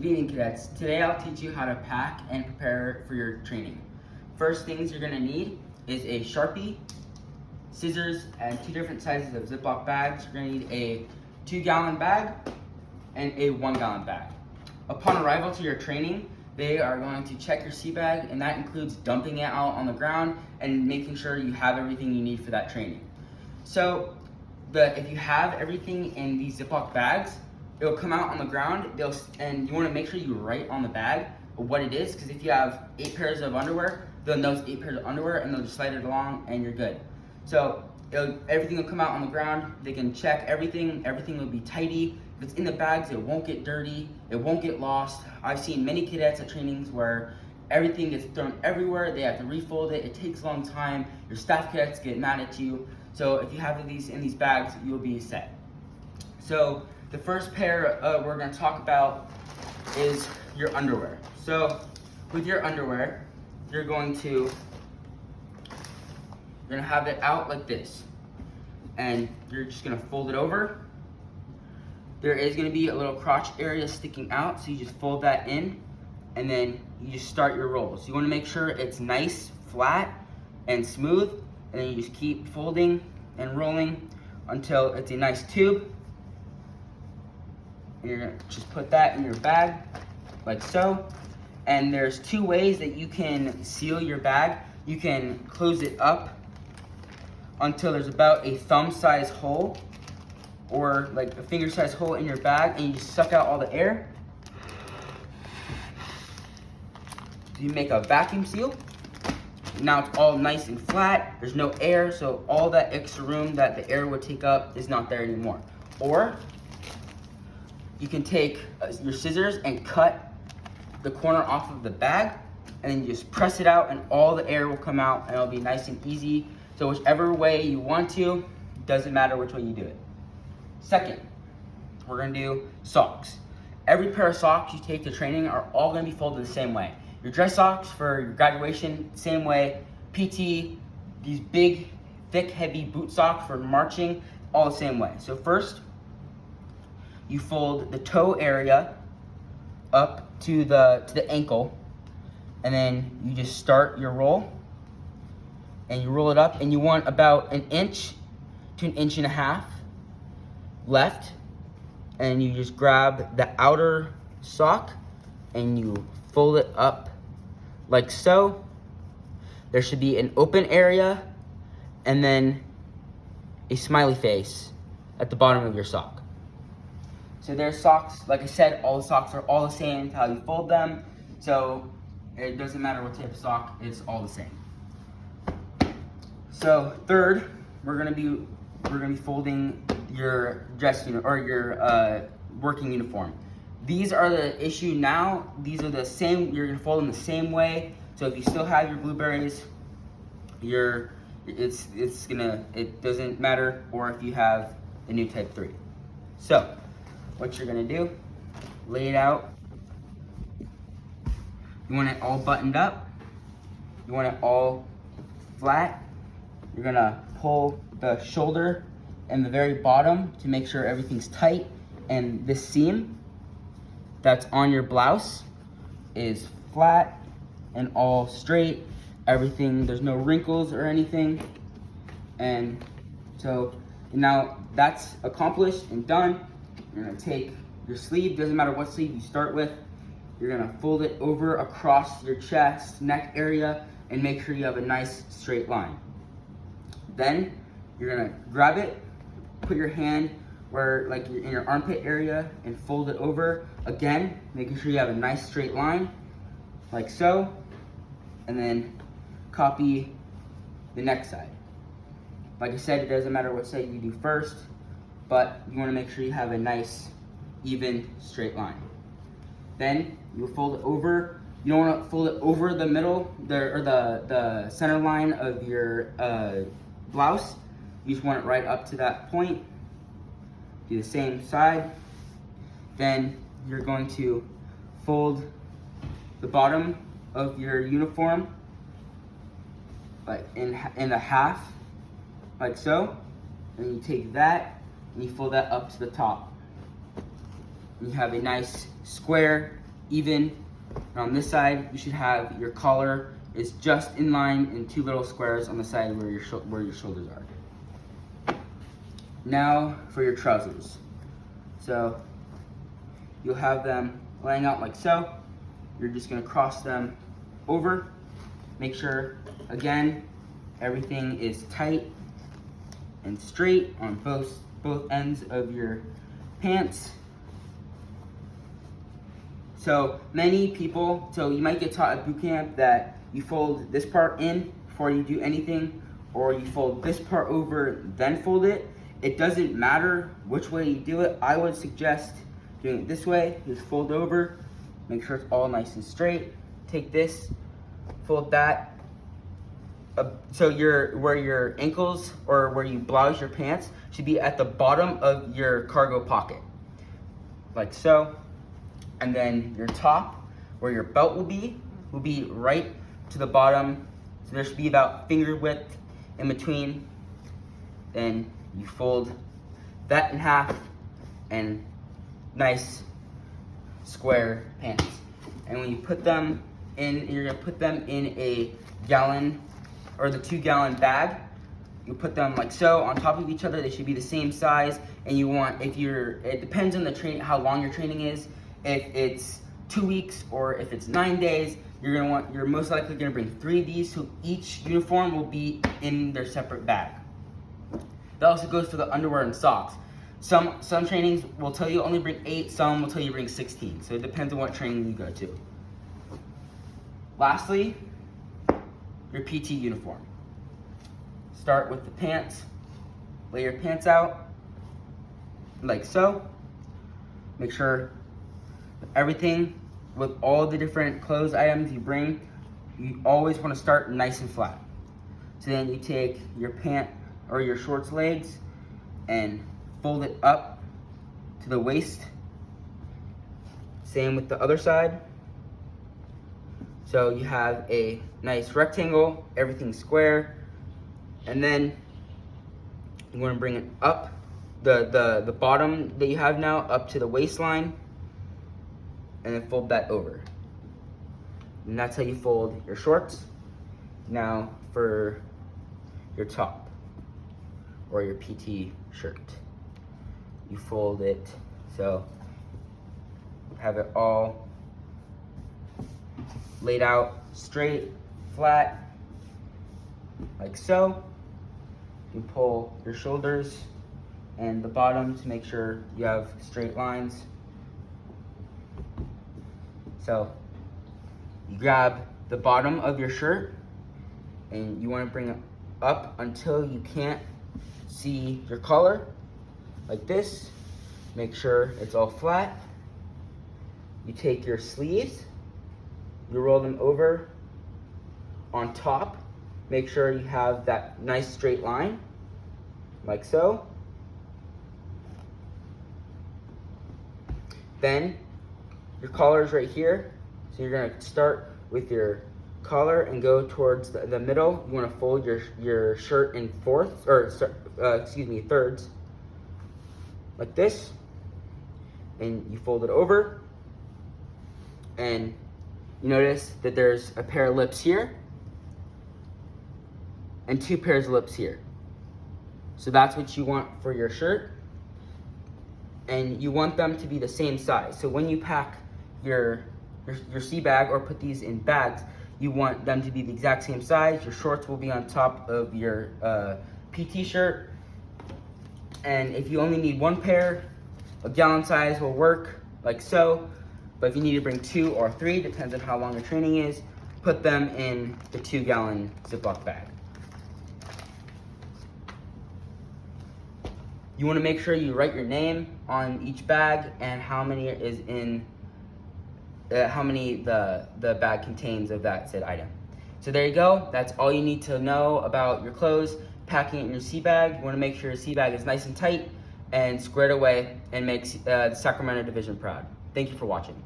Good evening, cadets. Today I'll teach you how to pack and prepare for your training. First things you're going to need is a Sharpie, scissors, and 2 different sizes of Ziploc bags. You're going to need a 2-gallon bag and a 1-gallon bag. Upon arrival to your training, they are going to check your sea bag, and that includes dumping it out on the ground and making sure you have everything you need for that training. So if you have everything in these Ziploc bags, it'll come out on the ground, and you want to make sure you write on the bag what it is, because if you have 8 pairs of underwear, they'll know it's 8 pairs of underwear and they'll just slide it along and you're good. So everything will come out on the ground, they can check everything will be tidy. If it's in the bags, it won't get dirty, it won't get lost. I've seen many cadets at trainings where everything gets thrown everywhere, they have to refold it, it takes a long time, your staff cadets get mad at you. So if you have these in these bags, you'll be set. So the first pair we're going to talk about is your underwear. So with your underwear, you're going to have it out like this, and you're just going to fold it over. There is going to be a little crotch area sticking out, so you just fold that in, and then you just start your roll. So you want to make sure it's nice, flat, and smooth, and then you just keep folding and rolling until it's a nice tube. You're gonna just put that in your bag, like so. And there's 2 ways that you can seal your bag. You can close it up until there's about a thumb-size hole, or like a finger-size hole in your bag, and you just suck out all the air. You make a vacuum seal. Now it's all nice and flat. There's no air, so all that extra room that the air would take up is not there anymore. Or you can take your scissors and cut the corner off of the bag, and then you just press it out and all the air will come out, and it'll be nice and easy. So whichever way you want to, doesn't matter which way you do it. Second, we're gonna do socks. Every pair of socks you take to training are all gonna be folded the same way. Your dress socks for your graduation, same way. PT, these big, thick, heavy boot socks for marching, all the same way. So first, you fold the toe area up to the ankle, and then you just start your roll, and you roll it up, and you want about 1 inch to 1.5 inches left, and you just grab the outer sock and you fold it up like so. There should be an open area and then a smiley face at the bottom of your sock. So there's socks, like I said, all the socks are all the same how you fold them. So it doesn't matter what type of sock, it's all the same. So third, we're gonna be folding your dress unit or your working uniform. These are the issue now. These are the same, you're gonna fold them the same way. So if you still have your blueberries, it doesn't matter, or if you have the new type 3. So what you're gonna do, lay it out. You want it all buttoned up. You want it all flat. You're gonna pull the shoulder and the very bottom to make sure everything's tight, and this seam that's on your blouse is flat and all straight. Everything, there's no wrinkles or anything. And so now that's accomplished and done. You're gonna take your sleeve, doesn't matter what sleeve you start with, you're gonna fold it over across your chest, neck area, and make sure you have a nice straight line. Then you're gonna grab it, put your hand where, like, in your armpit area, and fold it over again, making sure you have a nice straight line, like so, and then copy the next side. Like I said, it doesn't matter what side you do first, but you want to make sure you have a nice, even, straight line. Then you fold it over. You don't want to fold it over the middle, the center line of your blouse. You just want it right up to that point. Do the same side. Then you're going to fold the bottom of your uniform in a half, like so. And you take that and you fold that up to the top. And you have a nice square even. And on this side, you should have your collar is just in line in 2 little squares on the side where your shoulders are. Now for your trousers. So you'll have them laying out like so. You're just gonna cross them over. Make sure, again, everything is tight and straight on both ends of your pants. So many people, so you might get taught at boot camp that you fold this part in before you do anything, or you fold this part over, then fold it. It doesn't matter which way you do it. I would suggest doing it this way. Just fold over, make sure it's all nice and straight. Take this, fold that. So where your ankles or where you blouse your pants should be at the bottom of your cargo pocket, like so. And then your top, where your belt will be right to the bottom. So there should be about finger width in between. Then you fold that in half and nice square pants. And when you put them in, you're gonna put them in a gallon or the 2-gallon bag. You put them like so on top of each other. They should be the same size. And you want, it depends on the training, how long your training is. If it's 2 weeks or if it's 9 days, you're most likely gonna bring 3 of these, so each uniform will be in their separate bag. That also goes for the underwear and socks. Some trainings will tell you only bring 8, some will tell you bring 16. So it depends on what training you go to. Lastly, your PT uniform. Start with the pants. Lay your pants out like so. Make sure everything with all the different clothes items you bring, you always want to start nice and flat. So then you take your pant or your shorts legs and fold it up to the waist. Same with the other side. So you have a nice rectangle, everything square, and then you want to bring it up, the bottom that you have now up to the waistline, and then fold that over. And that's how you fold your shorts. Now for your top or your PT shirt. You fold it so have it all laid out straight, flat, like so. You pull your shoulders and the bottom to make sure you have straight lines. So you grab the bottom of your shirt and you want to bring it up until you can't see your collar, like this. Make sure it's all flat. You take your sleeves, you roll them over on top. Make sure you have that nice straight line, like so. Then your collar is right here. So you're gonna start with your collar and go towards the middle. You wanna fold your shirt in thirds, like this. And you fold it over. And you notice that there's a pair of lips here and 2 pairs of lips here. So that's what you want for your shirt. And you want them to be the same size. So when you pack your sea bag or put these in bags, you want them to be the exact same size. Your shorts will be on top of your PT shirt. And if you only need 1 pair, a gallon size will work, like so. But if you need to bring 2 or 3, depends on how long your training is, put them in the 2-gallon Ziploc bag. You want to make sure you write your name on each bag and how many is in, how many the bag contains of that said item. So there you go. That's all you need to know about your clothes. Packing it in your sea bag. You want to make sure your sea bag is nice and tight and squared away and makes the Sacramento Division proud. Thank you for watching.